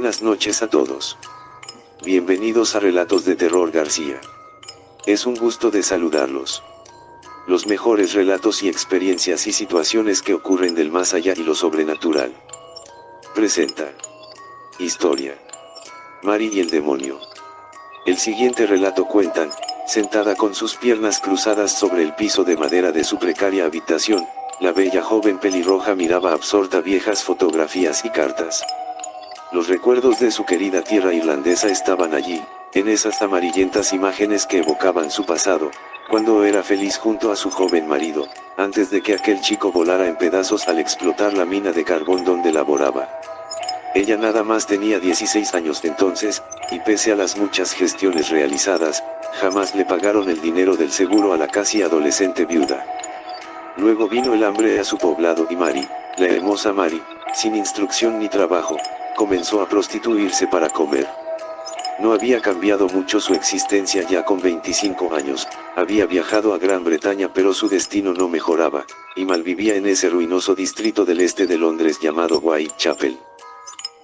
buenas noches a todos. Bienvenidos a Relatos de Terror García. Es un gusto de saludarlos. Los mejores relatos y experiencias y situaciones que ocurren del más allá y lo sobrenatural. Presenta. Historia. Mari y el demonio. El siguiente relato cuentan, sentada con sus piernas cruzadas sobre el piso de madera de su precaria habitación, la bella joven pelirroja miraba absorta viejas fotografías y cartas. Los recuerdos de su querida tierra irlandesa estaban allí, en esas amarillentas imágenes que evocaban su pasado, cuando era feliz junto a su joven marido, antes de que aquel chico volara en pedazos al explotar la mina de carbón donde laboraba. Ella nada más tenía 16 años entonces, y pese a las muchas gestiones realizadas, jamás le pagaron el dinero del seguro a la casi adolescente viuda. Luego vino el hambre a su poblado y Mari, la hermosa Mari, sin instrucción ni trabajo, comenzó a prostituirse para comer. No había cambiado mucho su existencia ya con 25 años, había viajado a Gran Bretaña pero su destino no mejoraba, y malvivía en ese ruinoso distrito del este de Londres llamado Whitechapel.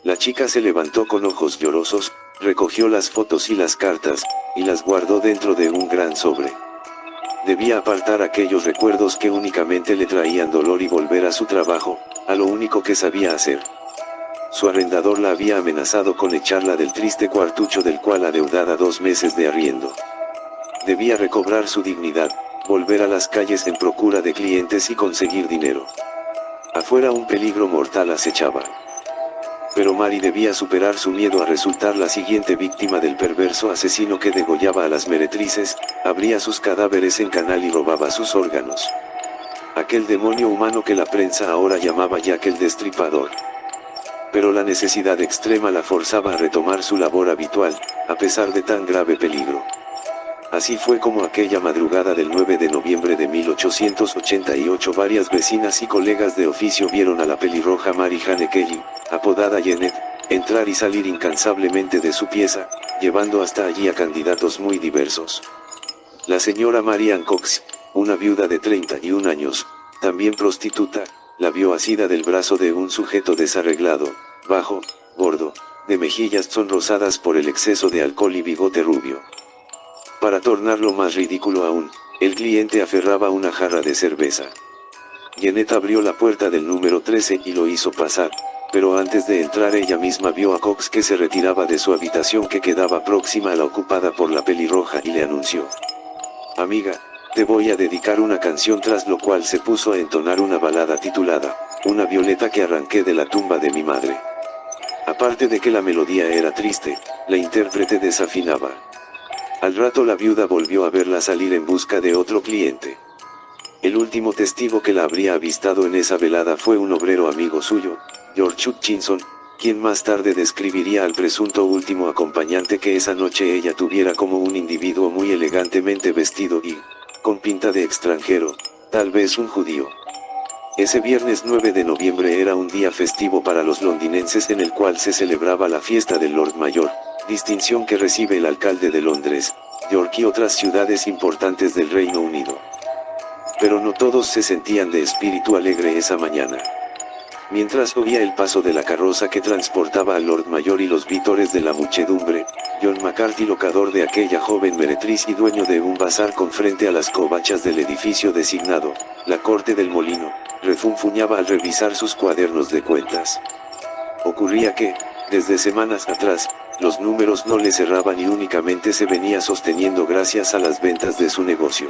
La chica se levantó con ojos llorosos, recogió las fotos y las cartas, y las guardó dentro de un gran sobre. Debía apartar aquellos recuerdos que únicamente le traían dolor y volver a su trabajo, a lo único que sabía hacer. Su arrendador la había amenazado con echarla del triste cuartucho del cual adeudaba 2 meses de arriendo. Debía recobrar su dignidad, volver a las calles en procura de clientes y conseguir dinero. Afuera un peligro mortal acechaba. Pero Mari debía superar su miedo a resultar la siguiente víctima del perverso asesino que degollaba a las meretrices, abría sus cadáveres en canal y robaba sus órganos. Aquel demonio humano que la prensa ahora llamaba Jack el Destripador. Pero la necesidad extrema la forzaba a retomar su labor habitual, a pesar de tan grave peligro. Así fue como aquella madrugada del 9 de noviembre de 1888 varias vecinas y colegas de oficio vieron a la pelirroja Mary Jane Kelly, apodada Janet, entrar y salir incansablemente de su pieza, llevando hasta allí a candidatos muy diversos. La señora Marian Cox, una viuda de 31 años, también prostituta, la vio asida del brazo de un sujeto desarreglado, bajo, gordo, de mejillas sonrosadas por el exceso de alcohol y bigote rubio. Para tornarlo más ridículo aún, el cliente aferraba una jarra de cerveza. Janet abrió la puerta del número 13 y lo hizo pasar, pero antes de entrar ella misma vio a Cox que se retiraba de su habitación que quedaba próxima a la ocupada por la pelirroja y le anunció: «Amiga, te voy a dedicar una canción», tras lo cual se puso a entonar una balada titulada «Una violeta que arranqué de la tumba de mi madre». Aparte de que la melodía era triste, la intérprete desafinaba. Al rato la viuda volvió a verla salir en busca de otro cliente. El último testigo que la habría avistado en esa velada fue un obrero amigo suyo, George Hutchinson, quien más tarde describiría al presunto último acompañante que esa noche ella tuviera como un individuo muy elegantemente vestido y, con pinta de extranjero, tal vez un judío. Ese viernes 9 de noviembre era un día festivo para los londinenses en el cual se celebraba la fiesta del Lord Mayor, distinción que recibe el alcalde de Londres, York y otras ciudades importantes del Reino Unido. Pero no todos se sentían de espíritu alegre esa mañana. Mientras oía el paso de la carroza que transportaba al Lord Mayor y los vítores de la muchedumbre, John McCarthy, locador de aquella joven meretriz y dueño de un bazar con frente a las covachas del edificio designado, la Corte del Molino, refunfuñaba al revisar sus cuadernos de cuentas. Ocurría que, desde semanas atrás, los números no le cerraban y únicamente se venía sosteniendo gracias a las ventas de su negocio.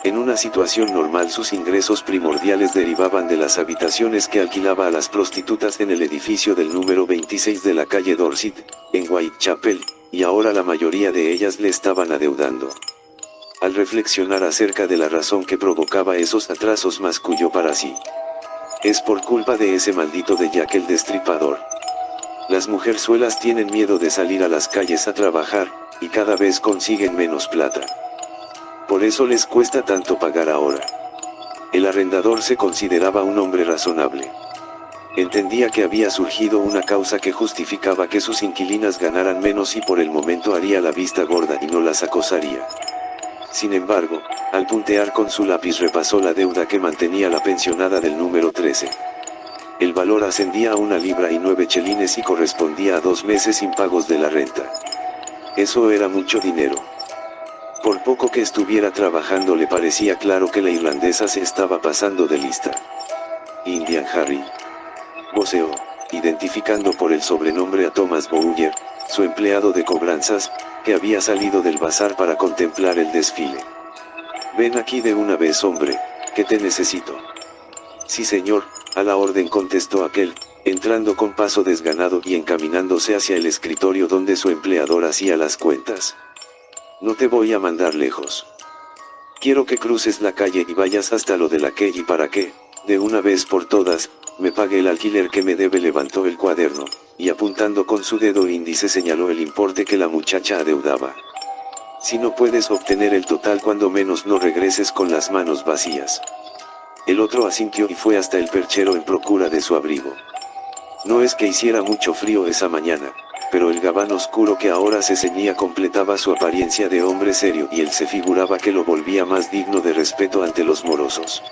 En una situación normal sus ingresos primordiales derivaban de las habitaciones que alquilaba a las prostitutas en el edificio del número 26 de la calle Dorset, en Whitechapel, y ahora la mayoría de ellas le estaban adeudando. Al reflexionar acerca de la razón que provocaba esos atrasos, masculló para sí: «Es por culpa de ese maldito de Jack el Destripador. Las mujerzuelas tienen miedo de salir a las calles a trabajar, y cada vez consiguen menos plata. Por eso les cuesta tanto pagar ahora». El arrendador se consideraba un hombre razonable. Entendía que había surgido una causa que justificaba que sus inquilinas ganaran menos y por el momento haría la vista gorda y no las acosaría. Sin embargo, al puntear con su lápiz repasó la deuda que mantenía la pensionada del número 13. El valor ascendía a 1,09 y correspondía a 2 meses impagos de la renta. Eso era mucho dinero. Por poco que estuviera trabajando le parecía claro que la irlandesa se estaba pasando de lista. Indian Harry voceó, identificando por el sobrenombre a Thomas Bowyer, su empleado de cobranzas, que había salido del bazar para contemplar el desfile. Ven aquí de una vez, hombre, que te necesito. Sí, señor, a la orden, contestó aquel, entrando con paso desganado y encaminándose hacia el escritorio donde su empleador hacía las cuentas. No te voy a mandar lejos. Quiero que cruces la calle y vayas hasta lo de la Kelly para que, de una vez por todas, me pague el alquiler que me debe. Levantó el cuaderno, y apuntando con su dedo índice señaló el importe que la muchacha adeudaba. Si no puedes obtener el total, cuando menos no regreses con las manos vacías. El otro asintió y fue hasta el perchero en procura de su abrigo. No es que hiciera mucho frío esa mañana, pero el gabán oscuro que ahora se ceñía completaba su apariencia de hombre serio y él se figuraba que lo volvía más digno de respeto ante los morosos.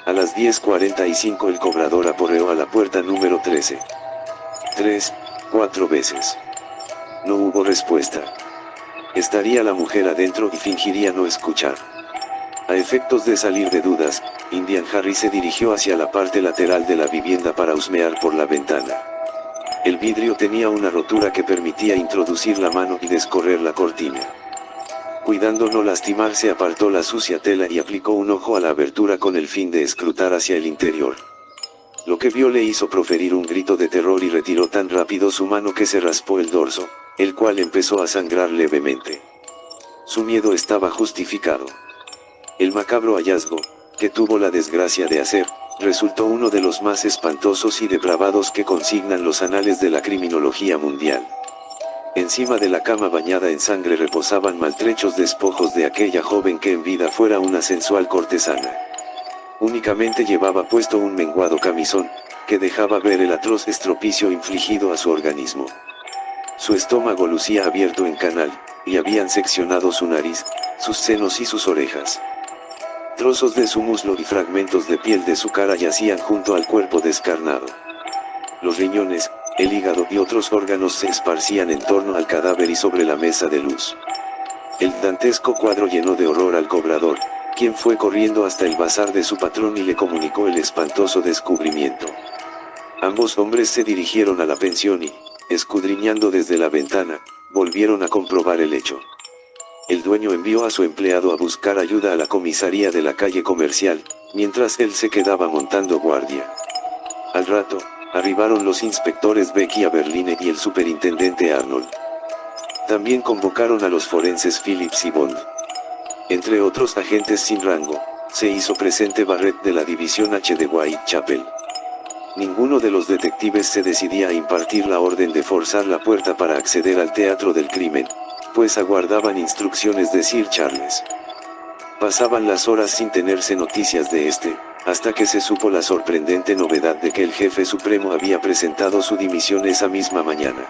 A las 10:45 el cobrador aporreó a la puerta número 13. 4 veces. No hubo respuesta. Estaría la mujer adentro y fingiría no escuchar. A efectos de salir de dudas, Indian Harry se dirigió hacia la parte lateral de la vivienda para husmear por la ventana. El vidrio tenía una rotura que permitía introducir la mano y descorrer la cortina. Cuidando no lastimarse, apartó la sucia tela y aplicó un ojo a la abertura con el fin de escrutar hacia el interior. Lo que vio le hizo proferir un grito de terror y retiró tan rápido su mano que se raspó el dorso, el cual empezó a sangrar levemente. Su miedo estaba justificado. El macabro hallazgo, que tuvo la desgracia de hacer, resultó uno de los más espantosos y depravados que consignan los anales de la criminología mundial. Encima de la cama bañada en sangre reposaban maltrechos despojos de aquella joven que en vida fuera una sensual cortesana. Únicamente llevaba puesto un menguado camisón, que dejaba ver el atroz estropicio infligido a su organismo. Su estómago lucía abierto en canal, y habían seccionado su nariz, sus senos y sus orejas. Trozos de su muslo y fragmentos de piel de su cara yacían junto al cuerpo descarnado. Los riñones, el hígado y otros órganos se esparcían en torno al cadáver y sobre la mesa de luz. El dantesco cuadro llenó de horror al cobrador, quien fue corriendo hasta el bazar de su patrón y le comunicó el espantoso descubrimiento. Ambos hombres se dirigieron a la pensión y, escudriñando desde la ventana, volvieron a comprobar el hecho. El dueño envió a su empleado a buscar ayuda a la comisaría de la calle Comercial, mientras él se quedaba montando guardia. Al rato, arribaron los inspectores Becky Aberline y el superintendente Arnold. También convocaron a los forenses Phillips y Bond. Entre otros agentes sin rango, se hizo presente Barrett de la División H de Whitechapel. Ninguno de los detectives se decidía a impartir la orden de forzar la puerta para acceder al teatro del crimen, pues aguardaban instrucciones de Sir Charles. Pasaban las horas sin tenerse noticias de este, hasta que se supo la sorprendente novedad de que el jefe supremo había presentado su dimisión esa misma mañana.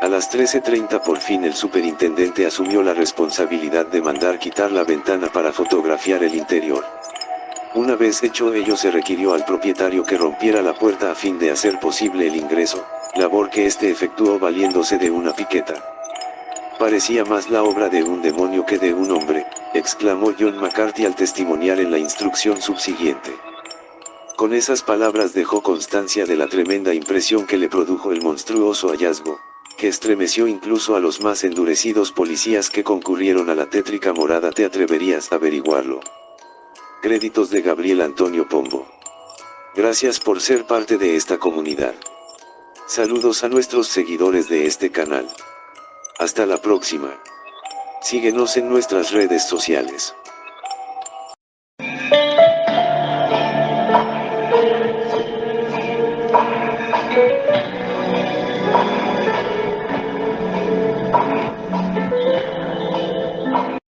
A las 13:30 por fin el superintendente asumió la responsabilidad de mandar quitar la ventana para fotografiar el interior. Una vez hecho ello, se requirió al propietario que rompiera la puerta a fin de hacer posible el ingreso, labor que éste efectuó valiéndose de una piqueta. Parecía más la obra de un demonio que de un hombre, exclamó John McCarthy al testimoniar en la instrucción subsiguiente. Con esas palabras dejó constancia de la tremenda impresión que le produjo el monstruoso hallazgo, que estremeció incluso a los más endurecidos policías que concurrieron a la tétrica morada. ¿Te atreverías a averiguarlo? Créditos de Gabriel Antonio Pombo. Gracias por ser parte de esta comunidad. Saludos a nuestros seguidores de este canal. Hasta la próxima. Síguenos en nuestras redes sociales.